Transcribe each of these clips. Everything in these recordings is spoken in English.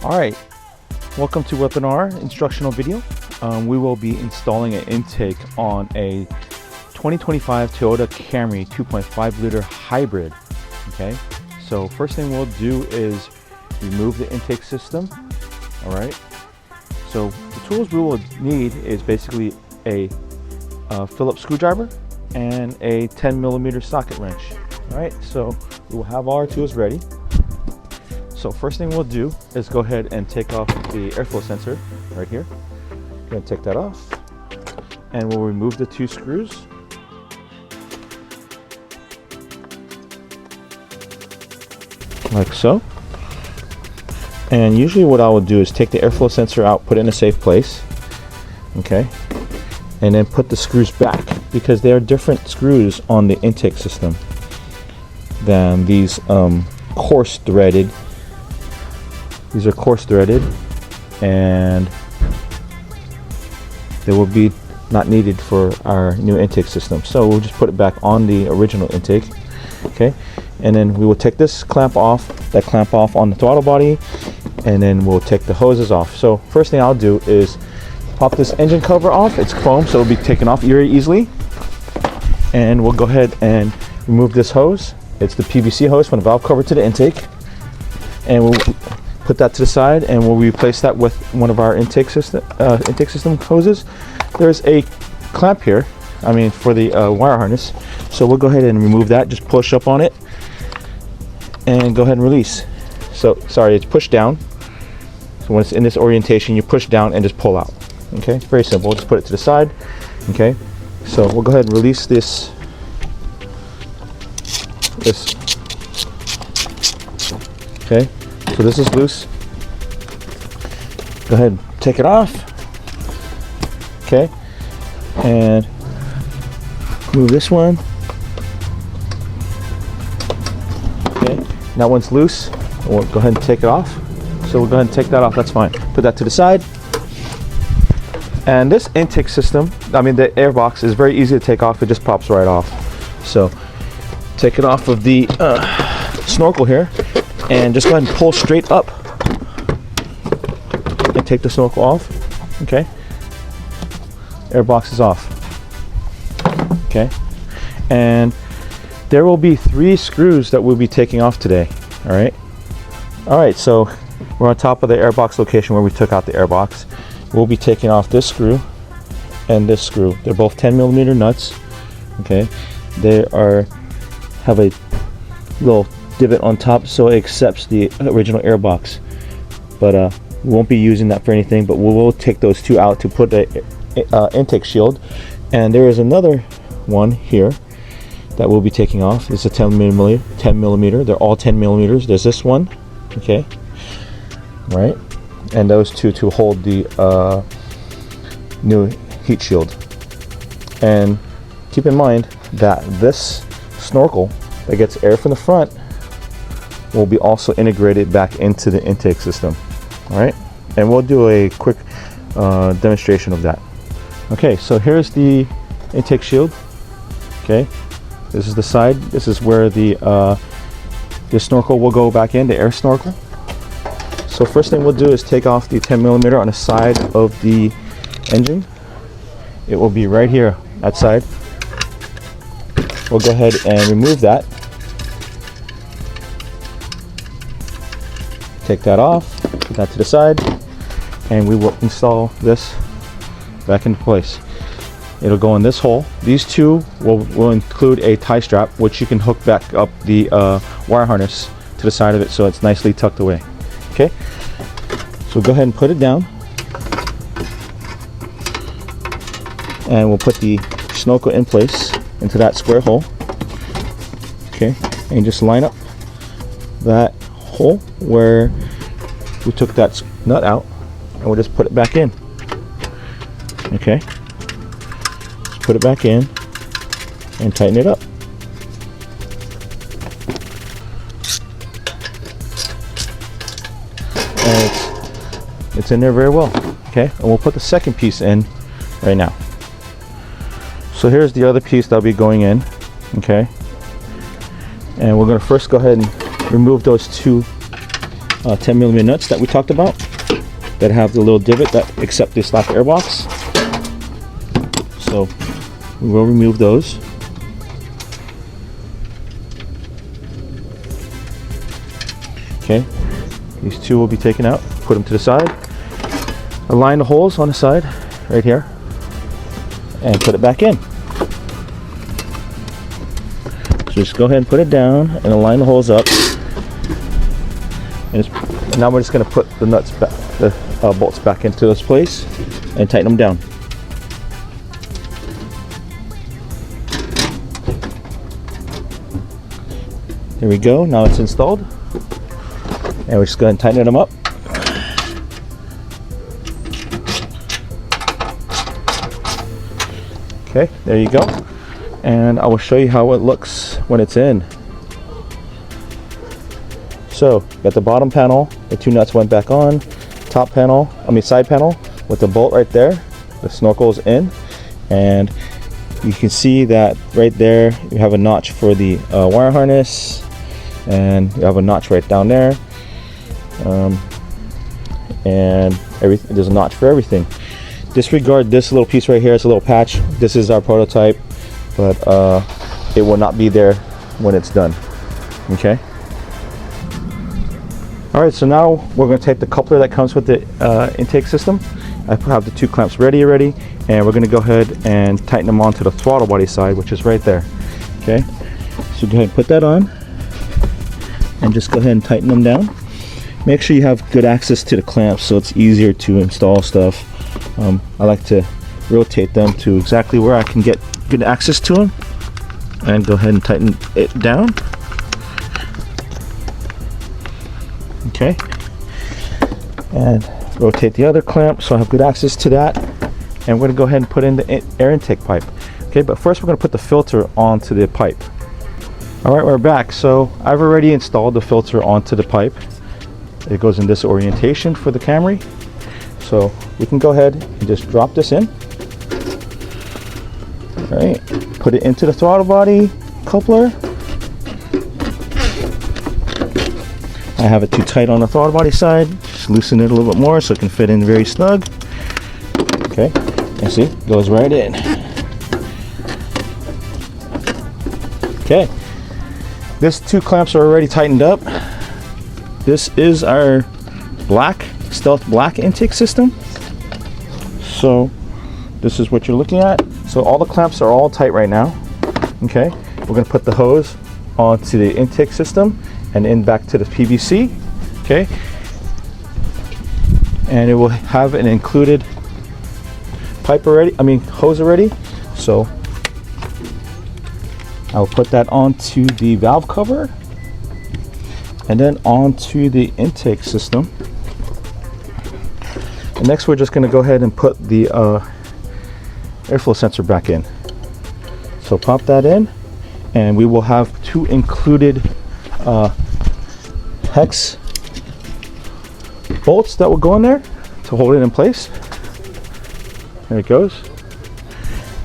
Alright, welcome to Weapon.R instructional video. We will be installing an intake on a 2025 Toyota Camry 2.5 liter hybrid. Okay, so first thing we'll do is remove the intake system. Alright, so the tools we will need is basically a Phillips screwdriver and a 10mm socket wrench. Alright, so we will have all our tools ready. So first thing we'll do is go ahead and take off the airflow sensor right here. We're going to take that off and we'll remove the two screws. Like so. And usually what I will do is take the airflow sensor out, put it in a safe place. Okay. And then put the screws back because they are different screws on the intake system than these coarse threaded. These are coarse threaded and they will be not needed for our new intake system. So we'll just put it back on the original intake. Okay, and then we will take this clamp off, that clamp off on the throttle body, and then we'll take the hoses off. So first thing I'll do is pop this engine cover off. It's chrome, so it'll be taken off very easily. And we'll go ahead and remove this hose. It's the PVC hose from the valve cover to the intake. And we'll put that to the side and we'll replace that with one of our intake system hoses. There's a clamp here, for the wire harness. So we'll go ahead and remove that. Just push up on it and go ahead and release. So sorry, it's pushed down. So when it's in this orientation, you push down and just pull out. Okay, very simple. Just put it to the side. Okay, so we'll go ahead and release this. Okay, so this is loose. Go ahead and take it off. Okay, and move this one. Okay, that one's loose. We'll go ahead and take it off. So we'll go ahead and take that off. That's fine. Put that to the side. And this intake system, the air box, is very easy to take off. It just pops right off. So take it off of the snorkel here and just go ahead and pull straight up and take the snorkel off. Okay, air box is off. Okay, and there will be 3 screws that we'll be taking off today. All right, so we're on top of the air box location where we took out the air box. We'll be taking off this screw and this screw. They're both 10mm nuts. Okay, they have a little divot on top so it accepts the original air box, but we won't be using that for anything. But we will take those 2 out to put the intake shield. And there is another one here that we'll be taking off. It's a 10mm. They're all 10mm. There's this one. Okay, right, and those 2 to hold the new heat shield. And keep in mind that this snorkel that gets air from the front will be also integrated back into the intake system. All right, and we'll do a quick demonstration of that. Okay, so here's the intake shield. Okay, this is the side. This is where the snorkel will go back in, the air snorkel. So first thing we'll do is take off the 10mm on the side of the engine. It will be right here, that side. We'll go ahead and remove that. Take that off, put that to the side, and we will install this back into place. It'll go in this hole. These 2 will include a tie strap, which you can hook back up the wire harness to the side of it so it's nicely tucked away. Okay, so go ahead and put it down, and we'll put the snorkel in place into that square hole. Okay, and just line up that hole where we took that nut out, and we'll just put it back in. Okay, just put it back in and tighten it up. And it's in there very well. Okay, and we'll put the second piece in right now. So here's the other piece that'll be going in. Okay, and we're going to first go ahead and remove those 2 10mm nuts that we talked about that have the little divot that accept the slack airbox. So we will remove those. Okay, these two will be taken out, put them to the side, align the holes on the side right here, and put it back in. So just go ahead and put it down and align the holes up. And now we're just going to put the nuts back, the bolts back into this place and tighten them down. There we go, now it's installed. And we're just going to tighten them up. Okay, there you go. And I will show you how it looks when it's in. So, got the bottom panel, the two nuts went back on. Top panel, side panel with the bolt right there. The snorkel's in. And you can see that right there, you have a notch for the wire harness. And you have a notch right down there. And there's a notch for everything. Disregard this little piece right here. It's a little patch. This is our prototype, but it will not be there when it's done. Okay. All right, so now we're going to take the coupler that comes with the intake system. I have the two clamps ready already, and we're going to go ahead and tighten them onto the throttle body side, which is right there. Okay, so go ahead and put that on and just go ahead and tighten them down. Make sure you have good access to the clamps so it's easier to install stuff. I like to rotate them to exactly where I can get good access to them, and go ahead and tighten it down. Okay, and rotate the other clamp so I have good access to that, and we're going to go ahead and put in the air intake pipe. Okay, but first we're going to put the filter onto the pipe. Alright, we're back. So I've already installed the filter onto the pipe. It goes in this orientation for the Camry. So we can go ahead and just drop this in. Alright, put it into the throttle body coupler. I have it too tight on the throttle body side. Just loosen it a little bit more so it can fit in very snug. Okay, and see, it goes right in. Okay, these two clamps are already tightened up. This is our stealth black intake system. So this is what you're looking at. So all the clamps are all tight right now. Okay, we're going to put the hose onto the intake system and in back to the PVC. Okay, and it will have an included pipe already, hose already. So I'll put that onto the valve cover and then onto the intake system. And next we're just going to go ahead and put the airflow sensor back in. So pop that in, and we will have two included hex bolts that will go in there to hold it in place. There it goes.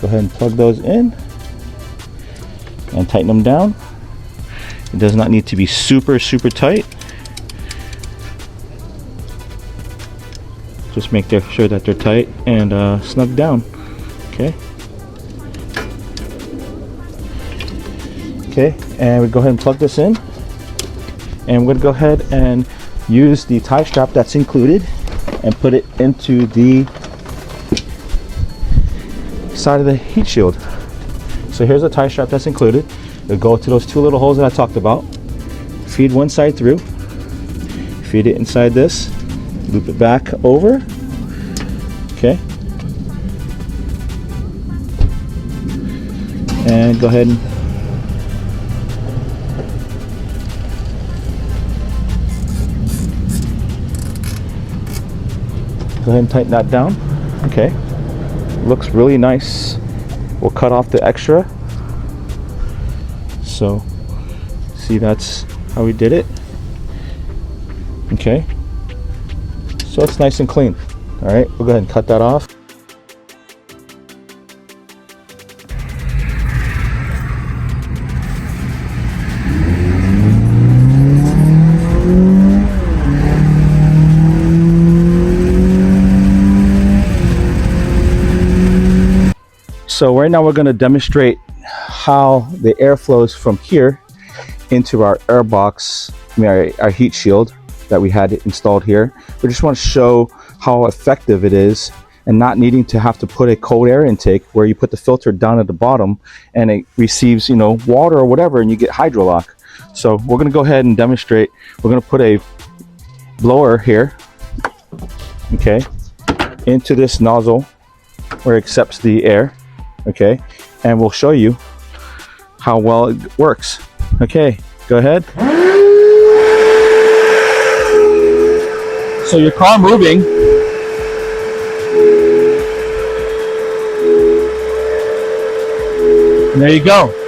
Go ahead and plug those in and tighten them down. It does not need to be super tight. Just make sure that they're tight and snug down. Okay. Okay, and we go ahead and plug this in, and we're going to go ahead and use the tie strap that's included and put it into the side of the heat shield. So here's a tie strap that's included. It'll go to those two little holes that I talked about. Feed one side through, feed it inside this, loop it back over. Okay, and go ahead and tighten that down. Okay, looks really nice. We'll cut off the extra. So see, that's how we did it. Okay, so it's nice and clean. All right, we'll go ahead and cut that off. So right now we're going to demonstrate how the air flows from here into our air box, our heat shield that we had installed here. We just want to show how effective it is, and not needing to have to put a cold air intake where you put the filter down at the bottom and it receives, you know, water or whatever, and you get hydrolock. So we're going to go ahead and demonstrate. We're going to put a blower here, okay, into this nozzle where it accepts the air, okay, and we'll show you how well it works. Okay, go ahead. So your car moving. And there you go.